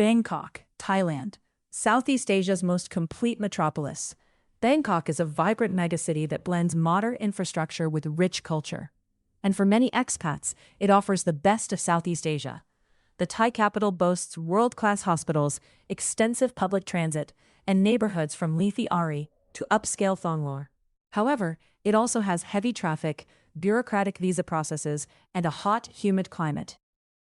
Bangkok, Thailand, Southeast Asia's most complete metropolis. Bangkok is a vibrant megacity that blends modern infrastructure with rich culture. And for many expats, it offers the best of Southeast Asia. The Thai capital boasts world-class hospitals, extensive public transit, and neighborhoods from leafy Ari to upscale Thonglor. However, it also has heavy traffic, bureaucratic visa processes, and a hot, humid climate.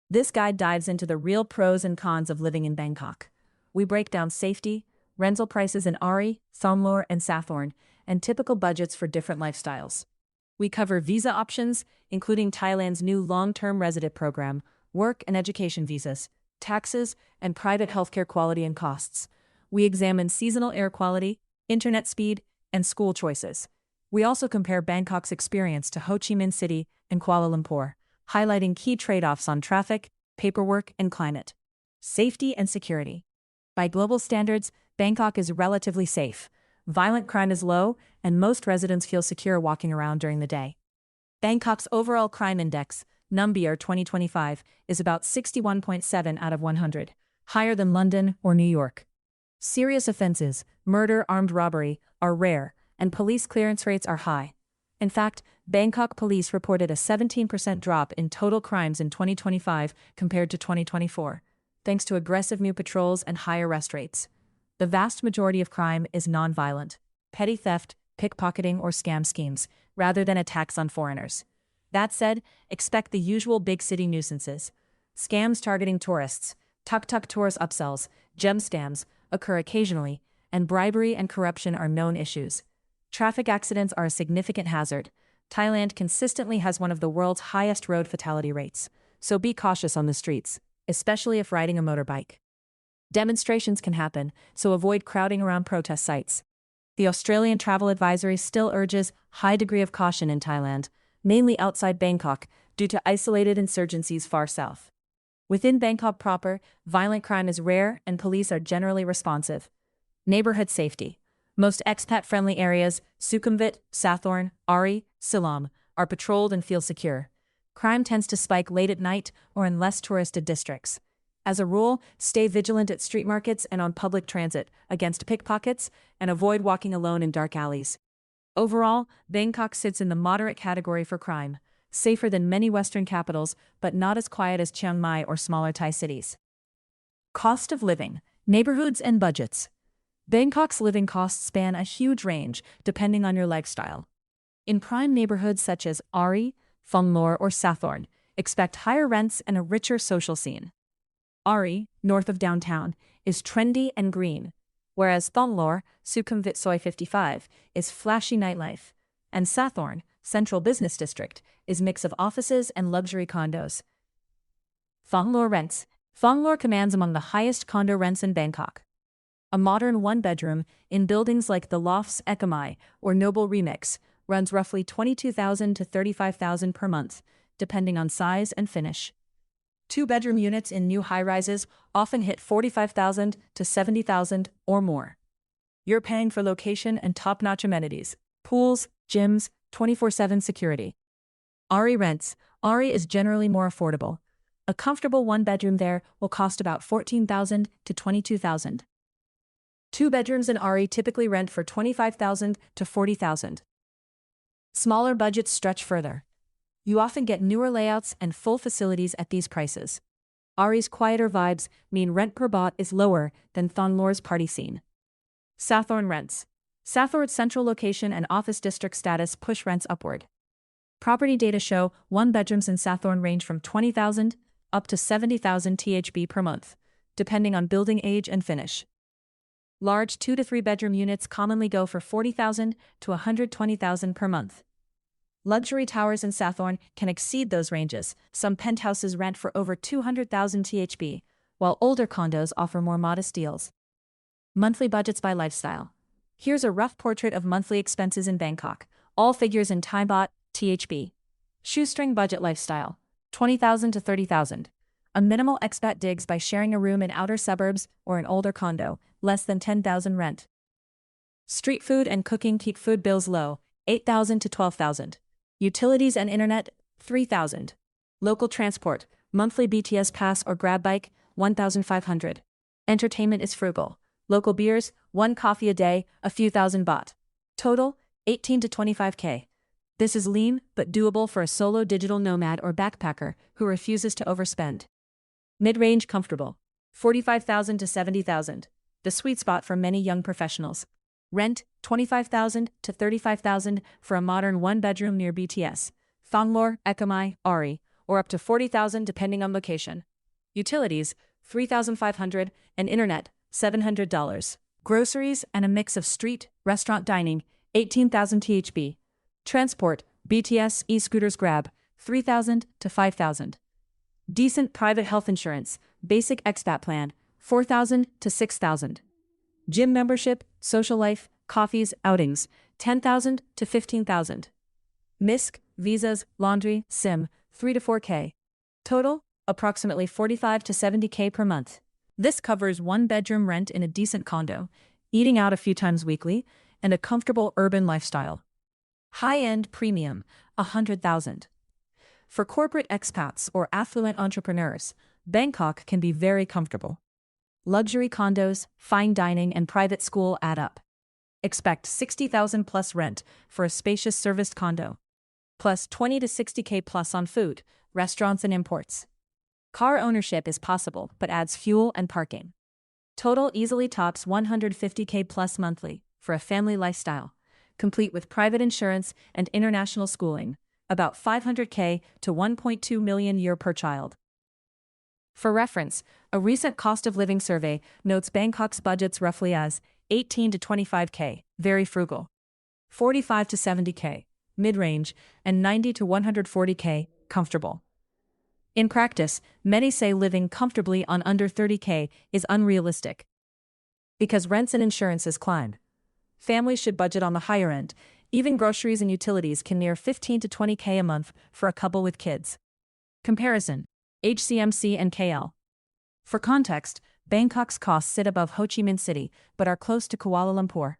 This guide dives into the real pros and cons of living in Bangkok. We break down safety, rental prices in Ari, Thonglor, and Sathorn, and typical budgets for different lifestyles. We cover visa options, including Thailand's new long-term resident program, work and education visas, taxes, and private healthcare quality and costs. We examine seasonal air quality, internet speed, and school choices. We also compare Bangkok's experience to Ho Chi Minh City and Kuala Lumpur, highlighting key trade-offs on traffic, paperwork, and climate. Safety and security. By global standards, Bangkok is relatively safe. Violent crime is low, and most residents feel secure walking around during the day. Bangkok's overall crime index, Numbr 2025, is about 61.7 out of 100, higher than London or New York. Serious offenses, murder, armed robbery, are rare, and police clearance rates are high. In fact, Bangkok police reported a 17% drop in total crimes in 2025 compared to 2024, thanks to aggressive new patrols and high arrest rates. The vast majority of crime is non-violent, petty theft, pickpocketing, or scam schemes, rather than attacks on foreigners. That said, expect the usual big city nuisances. Scams targeting tourists, tuk-tuk tourist upsells, gem scams occur occasionally, and bribery and corruption are known issues. Traffic accidents are a significant hazard. Thailand consistently has one of the world's highest road fatality rates, so be cautious on the streets, especially if riding a motorbike. Demonstrations can happen, so avoid crowding around protest sites. The Australian Travel Advisory still urges high degree of caution in Thailand, mainly outside Bangkok, due to isolated insurgencies far south. Within Bangkok proper, violent crime is rare and police are generally responsive. Neighborhood safety. Most expat-friendly areas, Sukhumvit, Sathorn, Ari, Siloam, are patrolled and feel secure. Crime tends to spike late at night or in less touristed districts. As a rule, stay vigilant at street markets and on public transit against pickpockets, and avoid walking alone in dark alleys. Overall, Bangkok sits in the moderate category for crime, safer than many Western capitals, but not as quiet as Chiang Mai or smaller Thai cities. Cost of living, neighborhoods, and budgets. Bangkok's living costs span a huge range, depending on your lifestyle. In prime neighborhoods such as Ari, Thonglor, or Sathorn, expect higher rents and a richer social scene. Ari, north of downtown, is trendy and green, whereas Thonglor, Sukhumvit Soi 55, is flashy nightlife, and Sathorn, central business district, is mix of offices and luxury condos. Thonglor rents. Thonglor commands among the highest condo rents in Bangkok. A modern one-bedroom in buildings like the Lofts Ekamai or Noble Remix runs roughly 22,000 to 35,000 per month, depending on size and finish. Two-bedroom units in new high-rises often hit 45,000 to 70,000 or more. You're paying for location and top-notch amenities, pools, gyms, 24/7 security. Ari rents. Ari is generally more affordable. A comfortable one-bedroom there will cost about 14,000 to 22,000. Two bedrooms in Ari typically rent for 25,000 to 40,000. Smaller budgets stretch further. You often get newer layouts and full facilities at these prices. Ari's quieter vibes mean rent per baht is lower than Thonglor's party scene. Sathorn rents. Sathorn's central location and office district status push rents upward. Property data show one-bedrooms in Sathorn range from 20,000 up to 70,000 THB per month, depending on building age and finish. Large 2 to 3 bedroom units commonly go for 40,000 to 120,000 per month. Luxury towers in Sathorn can exceed those ranges. Some penthouses rent for over 200,000 THB, while older condos offer more modest deals. Monthly budgets by lifestyle. Here's a rough portrait of monthly expenses in Bangkok, all figures in Thai baht, THB. Shoestring budget lifestyle, 20,000 to 30,000. A minimal expat digs by sharing a room in outer suburbs or an older condo, less than 10,000 rent. Street food and cooking keep food bills low, 8,000 to 12,000. Utilities and internet, 3,000. Local transport, monthly BTS pass or grab bike, 1,500. Entertainment is frugal. Local beers, 1 coffee a day, a few thousand baht. Total, 18 to 25K. This is lean, but doable for a solo digital nomad or backpacker who refuses to overspend. Mid-range comfortable. 45,000 to 70,000. The sweet spot for many young professionals. Rent, 25,000 to 35,000 for a modern one-bedroom near BTS, Thonglor, Ekamai, Ari, or up to 40,000 depending on location. Utilities, 3,500, and internet, $700. Groceries and a mix of street, restaurant dining, 18,000 THB. Transport, BTS, e-scooters Grab, 3,000 to 5,000. Decent private health insurance, basic expat plan, 4,000 to 6,000. Gym membership, social life, coffees, outings, 10,000 to 15,000. MISC, visas, laundry, SIM, 3 to 4K. Total, approximately 45 to 70K per month. This covers one-bedroom rent in a decent condo, eating out a few times weekly, and a comfortable urban lifestyle. High-end premium, 100,000. For corporate expats or affluent entrepreneurs, Bangkok can be very comfortable. Luxury condos, fine dining, and private school add up. Expect 60,000 plus rent for a spacious serviced condo, plus 20 to 60K plus on food, restaurants, and imports. Car ownership is possible but adds fuel and parking. Total easily tops 150K plus monthly for a family lifestyle, complete with private insurance and international schooling, about 500K to 1.2 million year per child. For reference, a recent cost of living survey notes Bangkok's budgets roughly as 18 to 25K, very frugal, 45 to 70K, mid-range, and 90 to 140K, comfortable. In practice, many say living comfortably on under 30K is unrealistic. Because rents and insurances climb. Families should budget on the higher end. Even groceries and utilities can near 15 to 20K a month for a couple with kids. Comparison: HCMC and KL. For context, Bangkok's costs sit above Ho Chi Minh City but are close to Kuala Lumpur.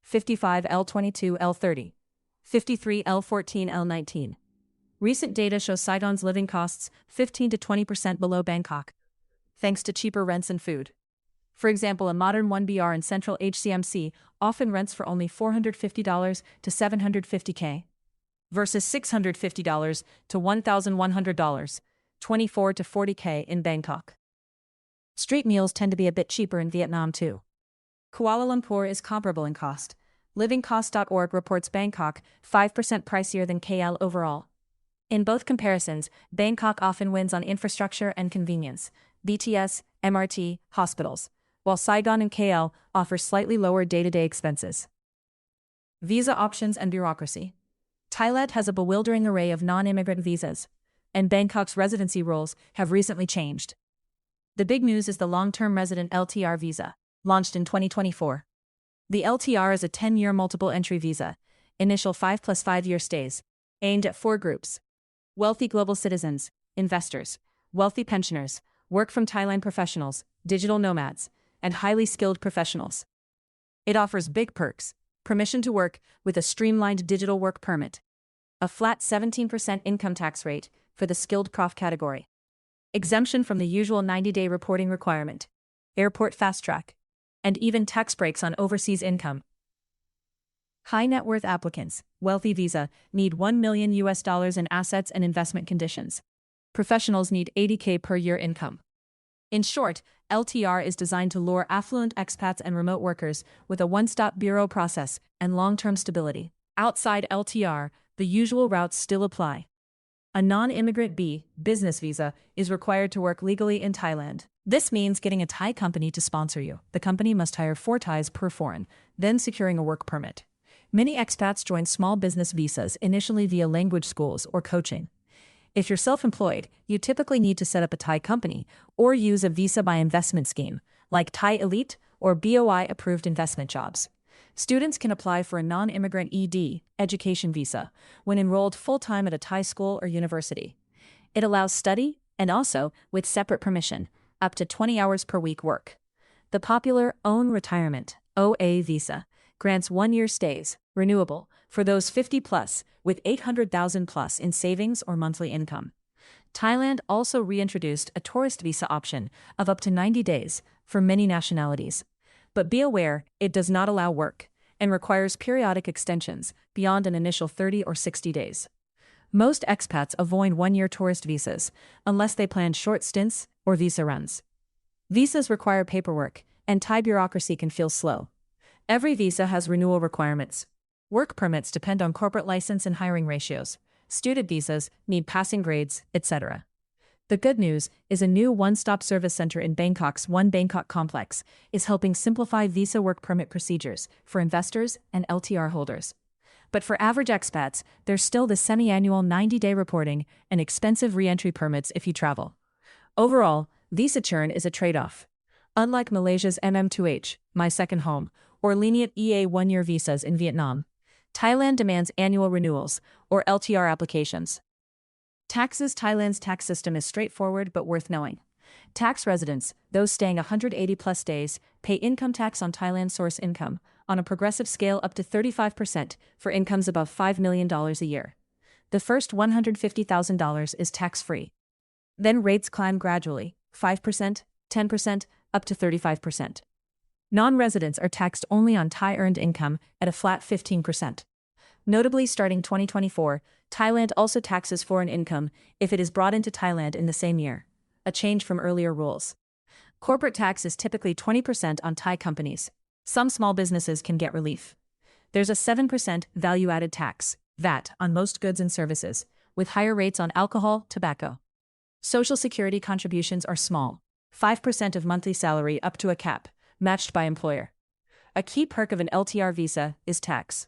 55 L22 L30. 53 L14 L19. Recent data shows Saigon's living costs 15 to 20% below Bangkok, thanks to cheaper rents and food. For example, a modern 1BR in central HCMC often rents for only $450 to $750K, versus $650 to $1,100, 24 to 40K in Bangkok. Street meals tend to be a bit cheaper in Vietnam too. Kuala Lumpur is comparable in cost. Livingcost.org reports Bangkok 5% pricier than KL overall. In both comparisons, Bangkok often wins on infrastructure and convenience, BTS, MRT, hospitals, while Saigon and KL offer slightly lower day-to-day expenses. Visa options and bureaucracy. Thailand has a bewildering array of non-immigrant visas, and Bangkok's residency rules have recently changed. The big news is the long-term resident LTR visa, launched in 2024. The LTR is a 10-year multiple entry visa, initial 5 plus 5-year stays, aimed at 4 groups: wealthy global citizens, investors, wealthy pensioners, work from Thailand professionals, digital nomads, and highly skilled professionals. It offers big perks: permission to work with a streamlined digital work permit, a flat 17% income tax rate for the skilled prof category, exemption from the usual 90-day reporting requirement, airport fast track, and even tax breaks on overseas income. High net worth applicants, wealthy visa, need $1 million in assets and investment conditions. Professionals need 80K per year income. In short, LTR is designed to lure affluent expats and remote workers with a one-stop bureau process and long-term stability. Outside LTR, the usual routes still apply. A non-immigrant B, business visa, is required to work legally in Thailand. This means getting a Thai company to sponsor you. The company must hire 4 Thais per foreign, then securing a work permit. Many expats join small business visas initially via language schools or coaching. If you're self-employed, you typically need to set up a Thai company or use a visa by investment scheme, like Thai Elite or BOI-approved investment jobs. Students can apply for a non-immigrant ED, education visa, when enrolled full-time at a Thai school or university. It allows study and also, with separate permission, up to 20 hours per week work. The popular Own Retirement OA visa grants 1-year stays, renewable, for those 50 plus, with 800,000 plus in savings or monthly income. Thailand also reintroduced a tourist visa option of up to 90 days, for many nationalities. But be aware, it does not allow work and requires periodic extensions beyond an initial 30 or 60 days. Most expats avoid one-year tourist visas unless they plan short stints or visa runs. Visas require paperwork, and Thai bureaucracy can feel slow. Every visa has renewal requirements. Work permits depend on corporate license and hiring ratios. Student visas need passing grades, etc. The good news is a new one-stop service center in Bangkok's One Bangkok complex is helping simplify visa work permit procedures for investors and LTR holders. But for average expats, there's still the semi-annual 90-day reporting and expensive re-entry permits if you travel. Overall, visa churn is a trade-off. Unlike Malaysia's MM2H, my second home, or lenient EA one-year visas in Vietnam, Thailand demands annual renewals, or LTR applications. Taxes. Thailand's tax system is straightforward but worth knowing. Tax residents, those staying 180-plus days, pay income tax on Thailand source income, on a progressive scale up to 35% for incomes above $5 million a year. The first $150,000 is tax-free. Then rates climb gradually, 5%, 10%, up to 35%. Non-residents are taxed only on Thai-earned income at a flat 15%. Notably, starting 2024, Thailand also taxes foreign income if it is brought into Thailand in the same year, a change from earlier rules. Corporate tax is typically 20% on Thai companies. Some small businesses can get relief. There's a 7% value-added tax, VAT, on most goods and services, with higher rates on alcohol, tobacco. Social security contributions are small, 5% of monthly salary up to a cap, matched by employer. A key perk of an LTR visa is tax.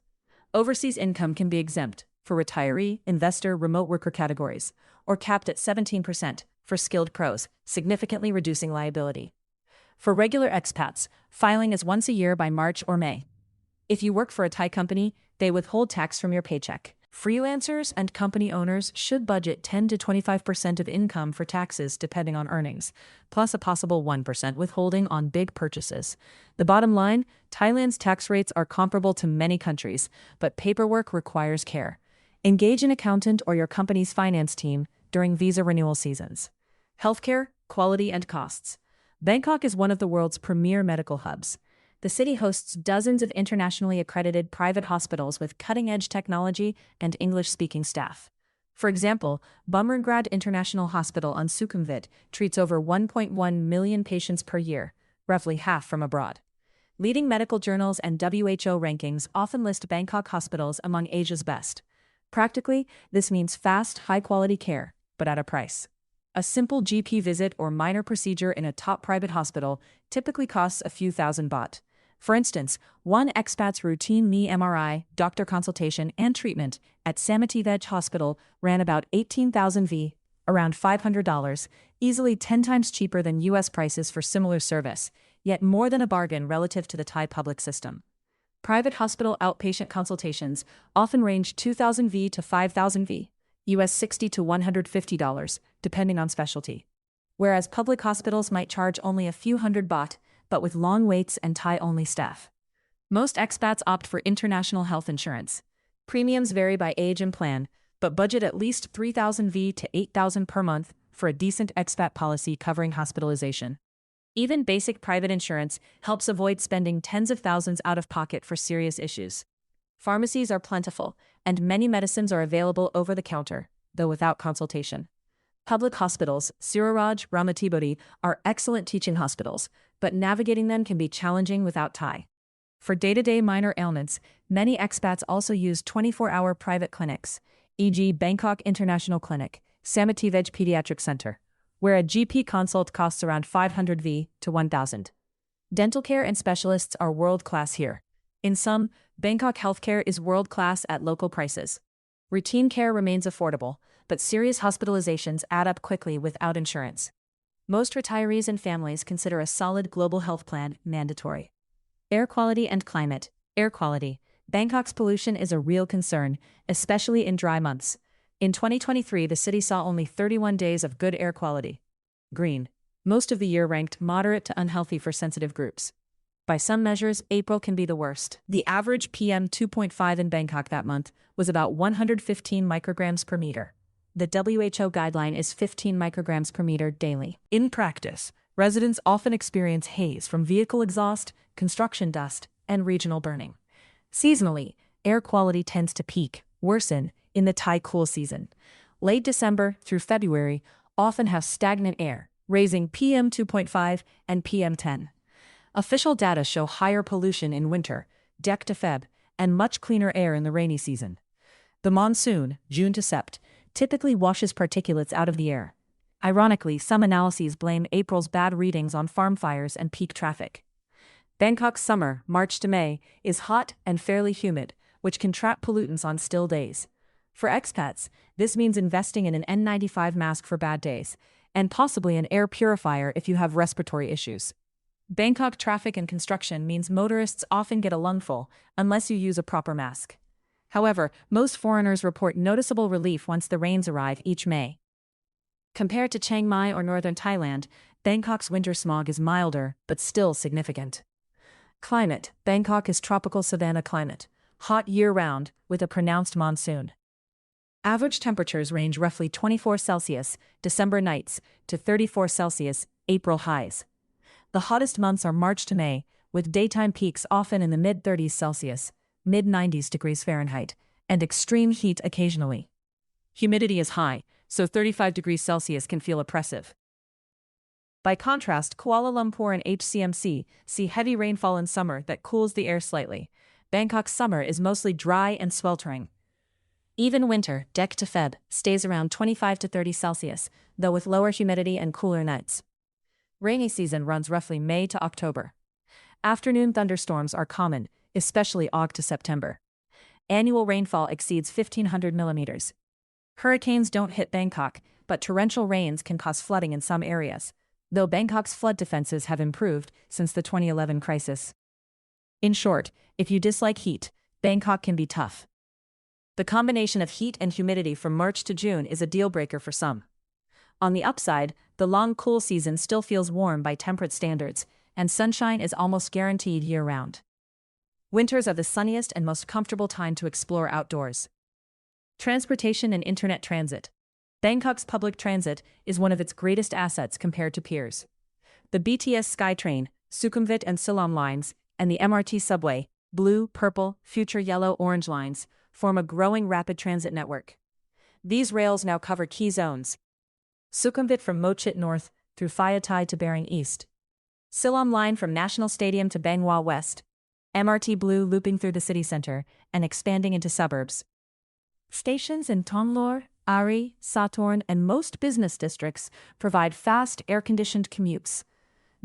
Overseas income can be exempt for retiree, investor, remote worker categories, or capped at 17% for skilled pros, significantly reducing liability. For regular expats, filing is once a year by March or May. If you work for a Thai company, they withhold tax from your paycheck. Freelancers and company owners should budget 10 to 25% of income for taxes depending on earnings, plus a possible 1% withholding on big purchases. The bottom line, Thailand's tax rates are comparable to many countries, but paperwork requires care. Engage an accountant or your company's finance team during visa renewal seasons. Healthcare, quality, and costs. Bangkok is one of the world's premier medical hubs. The city hosts dozens of internationally accredited private hospitals with cutting-edge technology and English-speaking staff. For example, Bumrungrad International Hospital on Sukhumvit treats over 1.1 million patients per year, roughly half from abroad. Leading medical journals and WHO rankings often list Bangkok hospitals among Asia's best. Practically, this means fast, high-quality care, but at a price. A simple GP visit or minor procedure in a top private hospital typically costs a few thousand baht. For instance, one expat's routine knee MRI, doctor consultation, and treatment at Sathorn Hospital ran about 18,000 V, around $500, easily 10 times cheaper than US prices for similar service, yet more than a bargain relative to the Thai public system. Private hospital outpatient consultations often range 2,000 V to 5,000 V, US $60 to $150, depending on specialty. Whereas public hospitals might charge only a few hundred baht, but with long waits and Thai-only staff. Most expats opt for international health insurance. Premiums vary by age and plan, but budget at least 3,000 V to 8,000 per month for a decent expat policy covering hospitalization. Even basic private insurance helps avoid spending tens of thousands out of pocket for serious issues. Pharmacies are plentiful, and many medicines are available over the counter, though without consultation. Public hospitals, Siraraj, Ramatibodi, are excellent teaching hospitals, but navigating them can be challenging without Thai. For day-to-day minor ailments, many expats also use 24-hour private clinics, e.g. Bangkok International Clinic, Sathorn Pediatric Center, where a GP consult costs around 500 V to 1,000. Dental care and specialists are world-class here. In sum, Bangkok healthcare is world-class at local prices. Routine care remains affordable, but serious hospitalizations add up quickly without insurance. Most retirees and families consider a solid global health plan mandatory. Air quality and climate. Air quality. Bangkok's pollution is a real concern, especially in dry months. In 2023, the city saw only 31 days of good air quality. Green. Most of the year ranked moderate to unhealthy for sensitive groups. By some measures, April can be the worst. The average PM 2.5 in Bangkok that month was about 115 micrograms per meter. The WHO guideline is 15 micrograms per meter daily. In practice, Residents often experience haze from vehicle exhaust, construction dust, and regional burning. Seasonally, air quality tends to worsen, in the Thai cool season. Late December through February often have stagnant air, raising PM 2.5 and PM 10. Official data show higher pollution in winter, Dec to Feb, and much cleaner air in the rainy season. The monsoon, June to Sept, typically washes particulates out of the air. Ironically, some analyses blame April's bad readings on farm fires and peak traffic. Bangkok's summer, March to May, is hot and fairly humid, which can trap pollutants on still days. For expats, this means investing in an N95 mask for bad days, and possibly an air purifier if you have respiratory issues. Bangkok traffic and construction means motorists often get a lungful unless you use a proper mask. However, most foreigners report noticeable relief once the rains arrive each May. Compared to Chiang Mai or northern Thailand, Bangkok's winter smog is milder, but still significant. Climate: Bangkok is tropical savanna climate, hot year-round, with a pronounced monsoon. Average temperatures range roughly 24 Celsius, December nights, to 34 Celsius, April highs. The hottest months are March to May, with daytime peaks often in the mid-30s Celsius, mid-90s degrees Fahrenheit, and extreme heat occasionally. Humidity is high, so 35 degrees Celsius can feel oppressive. By contrast, Kuala Lumpur and HCMC see heavy rainfall in summer that cools the air slightly. Bangkok's summer is mostly dry and sweltering. Even winter, Dec to Feb, stays around 25 to 30 Celsius, though with lower humidity and cooler nights. Rainy season runs roughly May to October. Afternoon thunderstorms are common, especially August to September. Annual rainfall exceeds 1,500 millimeters. Hurricanes don't hit Bangkok, but torrential rains can cause flooding in some areas, though Bangkok's flood defenses have improved since the 2011 crisis. In short, if you dislike heat, Bangkok can be tough. The combination of heat and humidity from March to June is a deal-breaker for some. On the upside, the long cool season still feels warm by temperate standards, and sunshine is almost guaranteed year-round. Winters are the sunniest and most comfortable time to explore outdoors. Transportation and internet transit. Bangkok's public transit is one of its greatest assets compared to peers. The BTS SkyTrain, Sukhumvit and Siloam lines, and the MRT subway, blue, purple, future yellow, orange lines, form a growing rapid transit network. These rails now cover key zones: Sukhumvit from Mochit north through Phaya Thai to Bering east, Siloam line from National Stadium to Bang Hwa west, MRT blue looping through the city center and expanding into suburbs. Stations in Thonglor, Ari, Sathorn, and most business districts provide fast, air-conditioned commutes.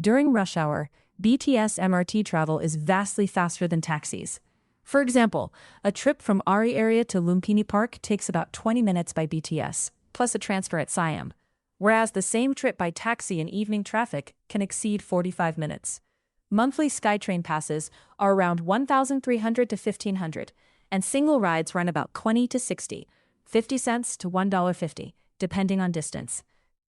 During rush hour, BTS MRT travel is vastly faster than taxis. For example, a trip from Ari area to Lumpini Park takes about 20 minutes by BTS, plus a transfer at Siam, whereas the same trip by taxi in evening traffic can exceed 45 minutes. Monthly SkyTrain passes are around 1,300 to 1,500, and single rides run about 20 to 60, 50 cents to $1.50, depending on distance.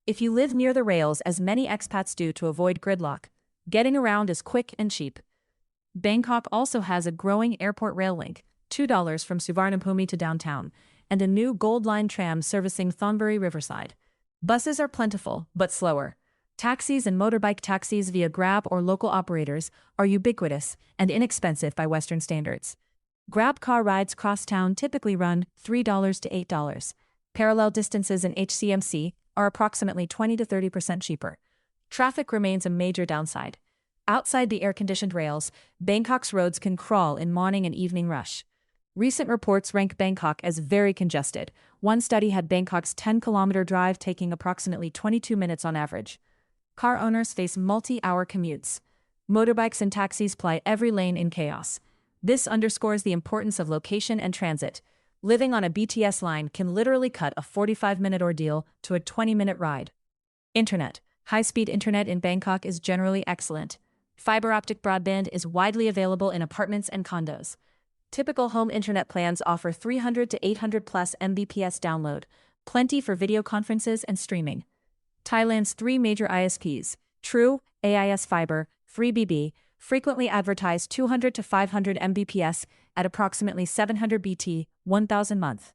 If you live near the rails, as many expats do to avoid gridlock, getting around is quick and cheap. Bangkok also has a growing airport rail link, $2 from Suvarnabhumi to downtown, and a new Gold Line tram servicing Thonburi Riverside. Buses are plentiful, but slower. Taxis and motorbike taxis via Grab or local operators are ubiquitous and inexpensive by Western standards. Grab car rides cross-town typically run $3 to $8. Parallel distances in HCMC are approximately 20 to 30% cheaper. Traffic remains a major downside. Outside the air-conditioned rails, Bangkok's roads can crawl in morning and evening rush. Recent reports rank Bangkok as very congested. One study had Bangkok's 10-kilometer drive taking approximately 22 minutes on average. Car owners face multi-hour commutes. Motorbikes and taxis ply every lane in chaos. This underscores the importance of location and transit. Living on a BTS line can literally cut a 45-minute ordeal to a 20-minute ride. Internet. High-speed internet in Bangkok is generally excellent. Fiber optic broadband is widely available in apartments and condos. Typical home internet plans offer 300 to 800 plus Mbps download, plenty for video conferences and streaming. Thailand's three major ISPs, True, AIS Fiber, FreeBB, frequently advertise 200 to 500 Mbps at approximately 700 BT, 1,000 month.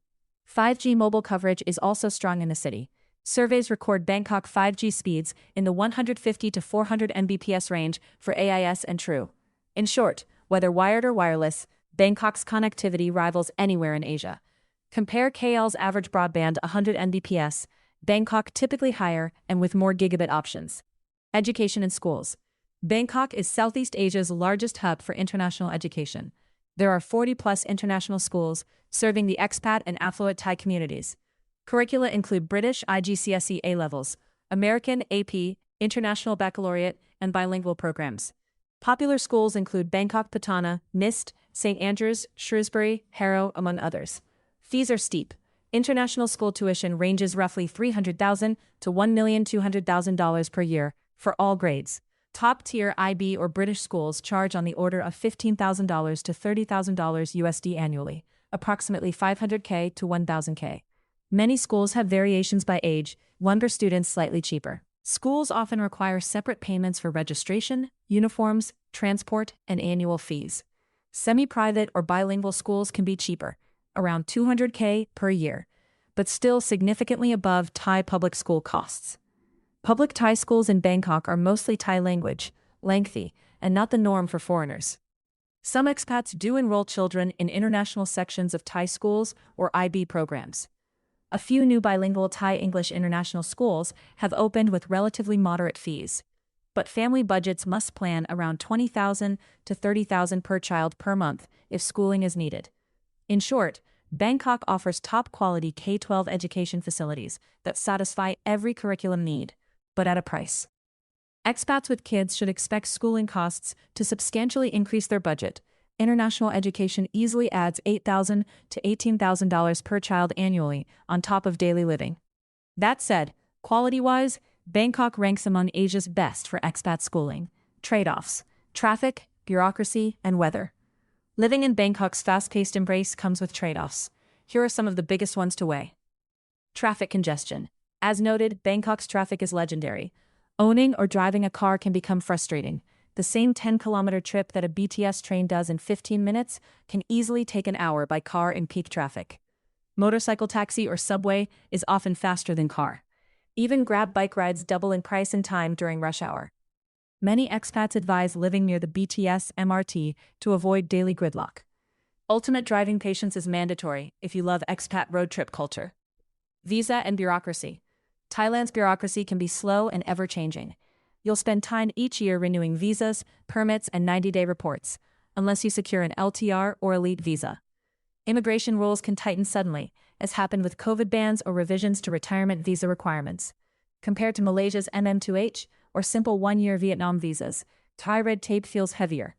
5G mobile coverage is also strong in the city. Surveys record Bangkok 5G speeds in the 150 to 400 Mbps range for AIS and True. In short, whether wired or wireless, Bangkok's connectivity rivals anywhere in Asia. Compare KL's average broadband 100 Mbps, Bangkok typically higher and with more gigabit options. Education and schools. Bangkok is Southeast Asia's largest hub for international education. There are 40-plus international schools serving the expat and affluent Thai communities. Curricula include British IGCSE A-levels, American AP, International Baccalaureate, and bilingual programs. Popular schools include Bangkok Patana, Mist, St. Andrews, Shrewsbury, Harrow, among others. Fees are steep. International school tuition ranges roughly $300,000 to $1,200,000 per year for all grades. Top-tier IB or British schools charge on the order of $15,000 to $30,000 USD annually, approximately $500K to $1,000K. Many schools have variations by age, one per student slightly cheaper. Schools often require separate payments for registration, uniforms, transport, and annual fees. Semi-private or bilingual schools can be cheaper, around $200K per year, but still significantly above Thai public school costs. Public Thai schools in Bangkok are mostly Thai language, lengthy, and not the norm for foreigners. Some expats do enroll children in international sections of Thai schools or IB programs. A few new bilingual Thai-English international schools have opened with relatively moderate fees, but family budgets must plan around $20,000 to $30,000 per child per month if schooling is needed. In short, Bangkok offers top-quality K-12 education facilities that satisfy every curriculum need, but at a price. Expats with kids should expect schooling costs to substantially increase their budget. International education easily adds $8,000 to $18,000 per child annually on top of daily living. That said, quality-wise, Bangkok ranks among Asia's best for expat schooling. Trade-offs: traffic, bureaucracy, and weather. Living in Bangkok's fast-paced embrace comes with trade-offs. Here are some of the biggest ones to weigh. Traffic congestion. As noted, Bangkok's traffic is legendary. Owning or driving a car can become frustrating. The same 10-kilometer trip that a BTS train does in 15 minutes can easily take an hour by car in peak traffic. Motorcycle taxi or subway is often faster than car. Even Grab bike rides double in price and time during rush hour. Many expats advise living near the BTS MRT to avoid daily gridlock. Ultimate driving patience is mandatory if you love expat road trip culture. Visa and bureaucracy. Thailand's bureaucracy can be slow and ever-changing. You'll spend time each year renewing visas, permits, and 90-day reports, unless you secure an LTR or elite visa. Immigration rules can tighten suddenly, as happened with COVID bans or revisions to retirement visa requirements. Compared to Malaysia's MM2H or simple one-year Vietnam visas, Thai red tape feels heavier.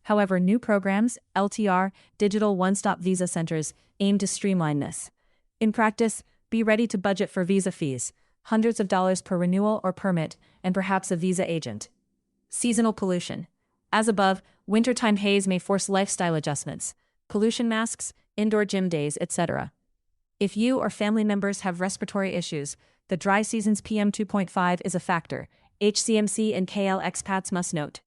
However, new programs, LTR, digital one-stop visa centers, aim to streamline this. In practice, be ready to budget for visa fees, hundreds of dollars per renewal or permit, and perhaps a visa agent. Seasonal pollution. As above, wintertime haze may force lifestyle adjustments, pollution masks, indoor gym days, etc. If you or family members have respiratory issues, the dry season's PM2.5 is a factor. HCMC and KL expats must note.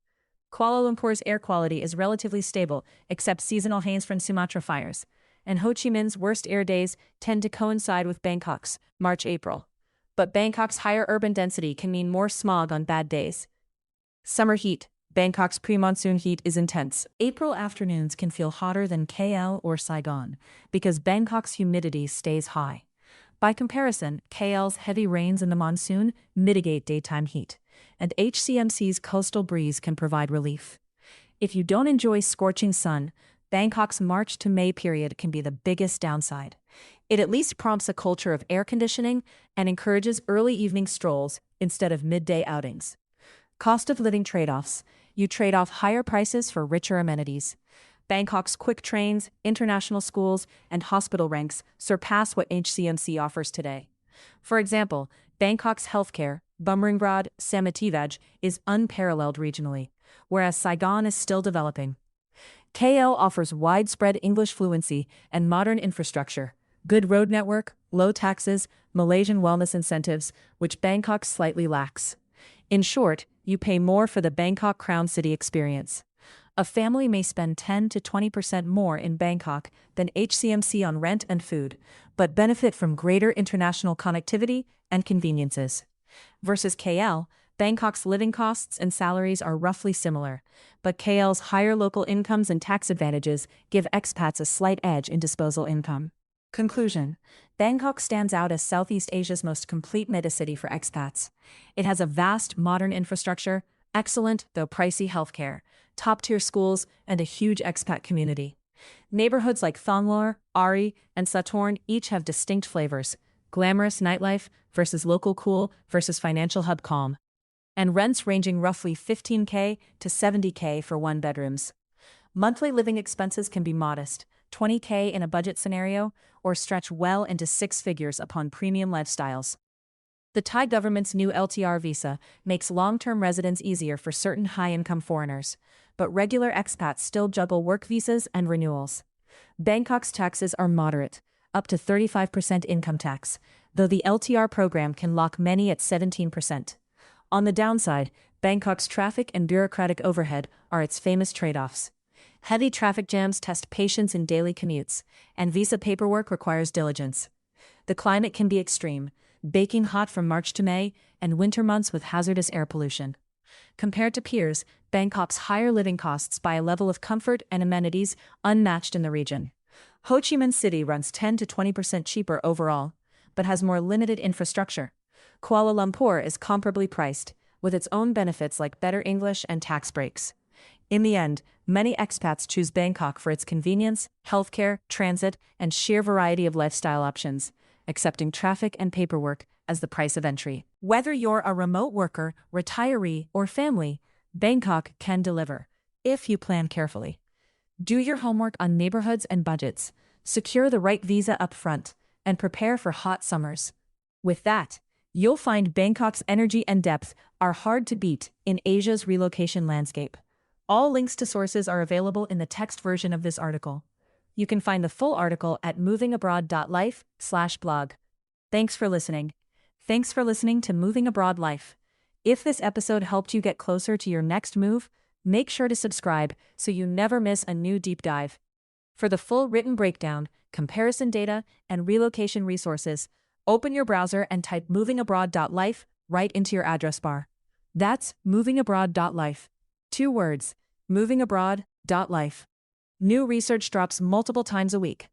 Kuala Lumpur's air quality is relatively stable, except seasonal haze from Sumatra fires, and Ho Chi Minh's worst air days tend to coincide with Bangkok's, March-April. But Bangkok's higher urban density can mean more smog on bad days. Summer heat. Bangkok's pre-monsoon heat is intense. April afternoons can feel hotter than KL or Saigon because Bangkok's humidity stays high. By comparison, KL's heavy rains in the monsoon mitigate daytime heat, and HCMC's coastal breeze can provide relief. If you don't enjoy scorching sun, Bangkok's March to May period can be the biggest downside. It at least prompts a culture of air conditioning and encourages early evening strolls instead of midday outings. Cost of living trade-offs. You trade off higher prices for richer amenities. Bangkok's quick trains, international schools, and hospital ranks surpass what HCMC offers today. For example, Bangkok's healthcare, Bumringrad, Samativaj, is unparalleled regionally, whereas Saigon is still developing. KL offers widespread English fluency and modern infrastructure, good road network, low taxes, Malaysian wellness incentives, which Bangkok slightly lacks. In short, you pay more for the Bangkok Crown City experience. A family may spend 10 to 20% more in Bangkok than HCMC on rent and food, but benefit from greater international connectivity and conveniences. Versus KL, Bangkok's living costs and salaries are roughly similar, but KL's higher local incomes and tax advantages give expats a slight edge in disposable income. Conclusion: Bangkok stands out as Southeast Asia's most complete megacity for expats. It has a vast modern infrastructure, excellent, though pricey healthcare, top-tier schools, and a huge expat community. Neighborhoods like Thonglor, Ari, and Sathorn each have distinct flavors: glamorous nightlife versus local cool versus financial hub calm. And rents ranging roughly 15K to 70K for one-bedrooms. Monthly living expenses can be modest, 20K in a budget scenario, or stretch well into six figures upon premium lifestyles. The Thai government's new LTR visa makes long-term residence easier for certain high-income foreigners, but regular expats still juggle work visas and renewals. Bangkok's taxes are moderate, up to 35% income tax, though the LTR program can lock many at 17%. On the downside, Bangkok's traffic and bureaucratic overhead are its famous trade-offs. Heavy traffic jams test patience in daily commutes, and visa paperwork requires diligence. The climate can be extreme, baking hot from March to May, and winter months with hazardous air pollution. Compared to peers, Bangkok's higher living costs by a level of comfort and amenities unmatched in the region. Ho Chi Minh City runs 10 to 20% cheaper overall, but has more limited infrastructure. Kuala Lumpur is comparably priced, with its own benefits like better English and tax breaks. In the end, many expats choose Bangkok for its convenience, healthcare, transit, and sheer variety of lifestyle options, accepting traffic and paperwork as the price of entry. Whether you're a remote worker, retiree, or family, Bangkok can deliver, if you plan carefully. Do your homework on neighborhoods and budgets, secure the right visa up front, and prepare for hot summers. With that, you'll find Bangkok's energy and depth are hard to beat in Asia's relocation landscape. All links to sources are available in the text version of this article. You can find the full article at movingabroad.life/blog. Thanks for listening. Thanks for listening to Moving Abroad Life. If this episode helped you get closer to your next move, make sure to subscribe so you never miss a new deep dive. For the full written breakdown, comparison data, and relocation resources, open your browser and type movingabroad.life right into your address bar. That's movingabroad.life. 2 words, movingabroad.life. New research drops multiple times a week.